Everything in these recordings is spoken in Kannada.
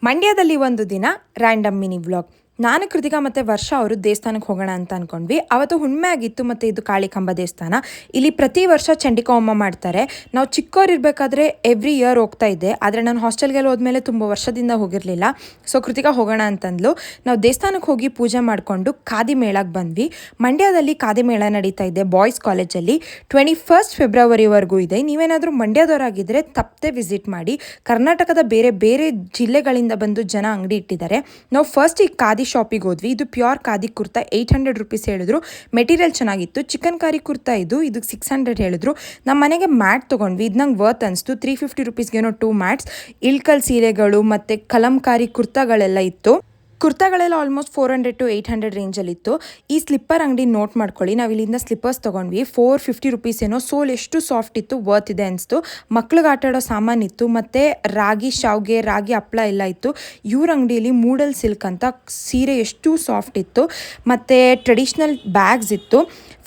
ಮಂಡ್ಯದಲ್ಲಿ ಒಂದು ದಿನ ರ್ಯಾಂಡಮ್ ಮಿನಿ ವ್ಲಾಗ್. ನಾನು ಕೃತಿಕಾ ಮತ್ತು ವರ್ಷ ಅವರು ದೇವಸ್ಥಾನಕ್ಕೆ ಹೋಗೋಣ ಅಂತ ಅಂದ್ಕೊಂಡ್ವಿ. ಅವತ್ತು ಹುಣ್ಣಿಮೆ ಆಗಿತ್ತು ಮತ್ತು ಇದು ಕಾಳಿಕಾಂಬ ದೇವಸ್ಥಾನ. ಇಲ್ಲಿ ಪ್ರತಿ ವರ್ಷ ಚಂಡಿಕಾ ಹೋಮ ಮಾಡ್ತಾರೆ. ನಾವು ಚಿಕ್ಕವರಿರಬೇಕಾದ್ರೆ ಎವ್ರಿ ಇಯರ್ ಹೋಗ್ತಾ ಇದ್ದೆ, ಆದರೆ ನಾನು ಹಾಸ್ಟೆಲ್ಗೆಲ್ಲ ಹೋದ್ಮೇಲೆ ತುಂಬ ವರ್ಷದಿಂದ ಹೋಗಿರಲಿಲ್ಲ. ಸೊ ಕೃತಿಕಾ ಹೋಗೋಣ ಅಂತಂದ್ಲು. ನಾವು ದೇವಸ್ಥಾನಕ್ಕೆ ಹೋಗಿ ಪೂಜೆ ಮಾಡಿಕೊಂಡು ಖಾದಿ ಮೇಳಕ್ಕೆ ಬಂದ್ವಿ. ಮಂಡ್ಯದಲ್ಲಿ ಖಾದಿ ಮೇಳ ನಡೀತಾ ಇದೆ ಬಾಯ್ಸ್ ಕಾಲೇಜಲ್ಲಿ. 21 ಫೆಬ್ರವರಿವರೆಗೂ ಇದೆ. ನೀವೇನಾದರೂ ಮಂಡ್ಯದವರಾಗಿದ್ದರೆ ತಪ್ಪದೆ ವಿಸಿಟ್ ಮಾಡಿ. ಕರ್ನಾಟಕದ ಬೇರೆ ಬೇರೆ ಜಿಲ್ಲೆಗಳಿಂದ ಬಂದು ಜನ ಅಂಗಡಿ ಇಟ್ಟಿದ್ದಾರೆ. ನಾವು ಫಸ್ಟ್ ಈ ಖಾದಿ ಶಾಪಿಗೆ ಹೋದ್ವಿ. ಇದು ಪ್ಯೂರ್ ಖಾದಿ ಕುರ್ತಾ, 800 ರುಪೀಸ್ ಹೇಳಿದ್ರು. ಮೆಟೀರಿಯಲ್ ಚೆನ್ನಾಗಿತ್ತು. ಚಿಕನ್ ಕಾರಿ ಕುರ್ತಾ ಇದು 600 ಹೇಳಿದ್ರು. ನಮ್ಮ ಮನೆಗೆ ಮ್ಯಾಟ್ ತೊಗೊಂಡ್ವಿ. ಇದು ನಂಗೆ ವರ್ತ್ ಅನಿಸ್ತು. 350 ರುಪೀಸ್ಗೇನೋ 2 ಮ್ಯಾಟ್ಸ್. ಇಳ್ಕಲ್ ಸೀರೆಗಳು ಮತ್ತು ಕಲಂಕಾರಿ ಕುರ್ತಾಗಳೆಲ್ಲ ಇತ್ತು. ಕುರ್ತಾಗಳೆಲ್ಲ ಆಲ್ಮೋಸ್ಟ್ 400 to 800 ರೇಂಜಲ್ಲಿತ್ತು. ಈ ಸ್ಲಿಪ್ಪರ್ ಅಂಗಡಿ ನೋಟ್ ಮಾಡ್ಕೊಳ್ಳಿ. ನಾವು ಇಲ್ಲಿಂದ ಸ್ಲಿಪ್ಪರ್ಸ್ ತೊಗೊಂಡ್ವಿ. 450 ರುಪೀಸ್ ಏನೋ. ಸೋಲ್ ಎಷ್ಟು ಸಾಫ್ಟ್ ಇತ್ತು, ವರ್ತ್ ಇದೆ ಅನಿಸ್ತು. ಮಕ್ಳಿಗೆ ಆಟಾಡೋ ಸಾಮಾನಿತ್ತು ಮತ್ತು ರಾಗಿ ಶಾವ್ಗೆ, ರಾಗಿ ಹಪ್ಪಳ ಎಲ್ಲ ಇತ್ತು. ಇವ್ರ ಅಂಗಡಿಯಲ್ಲಿ ಮೂಡಲ್ ಸಿಲ್ಕ್ ಅಂತ ಸೀರೆ ಎಷ್ಟು ಸಾಫ್ಟ್ ಇತ್ತು. ಮತ್ತು ಟ್ರೆಡಿಷ್ನಲ್ ಬ್ಯಾಗ್ಸ್ ಇತ್ತು.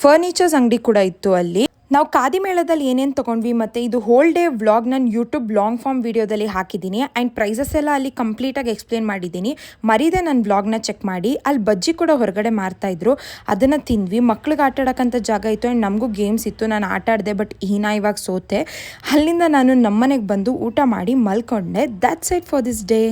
ಫರ್ನಿಚರ್ಸ್ ಅಂಗಡಿ ಕೂಡ ಇತ್ತು ಅಲ್ಲಿ. ನಾವು ಖಾದಿ ಮೇಳದಲ್ಲಿ ಏನೇನು ತೊಗೊಂಡ್ವಿ ಮತ್ತು ಇದು ಹೋಲ್ ಡೇ ವ್ಲಾಗ್ ನಾನು ಯೂಟ್ಯೂಬ್ ಲಾಂಗ್ ಫಾರ್ಮ್ ವೀಡಿಯೋದಲ್ಲಿ ಹಾಕಿದ್ದೀನಿ. ಆ್ಯಂಡ್ ಪ್ರೈಸಸ್ ಎಲ್ಲ ಅಲ್ಲಿ ಕಂಪ್ಲೀಟಾಗಿ ಎಕ್ಸ್ಪ್ಲೇನ್ ಮಾಡಿದ್ದೀನಿ. ಮರೀದೆ ನನ್ನ ವ್ಲಾಗ್ನ ಚೆಕ್ ಮಾಡಿ. ಅಲ್ಲಿ ಬಜ್ಜಿ ಕೂಡ ಹೊರಗಡೆ ಮಾರ್ತಾಯಿದ್ರು, ಅದನ್ನು ತಿಂದ್ವಿ. ಮಕ್ಳಿಗೆ ಆಟ ಆಡೋಕ್ಕಂಥ ಜಾಗ ಇತ್ತು ಆ್ಯಂಡ್ ನಮಗೂ ಗೇಮ್ಸ್ ಇತ್ತು. ನಾನು ಆಟ ಆಡಿದೆ, ಬಟ್ ಇವಾಗ ಸೋತೆ. ಅಲ್ಲಿಂದ ನಾನು ನಮ್ಮನೆಗೆ ಬಂದು ಊಟ ಮಾಡಿ ಮಲ್ಕೊಂಡೆ. That's it for this day.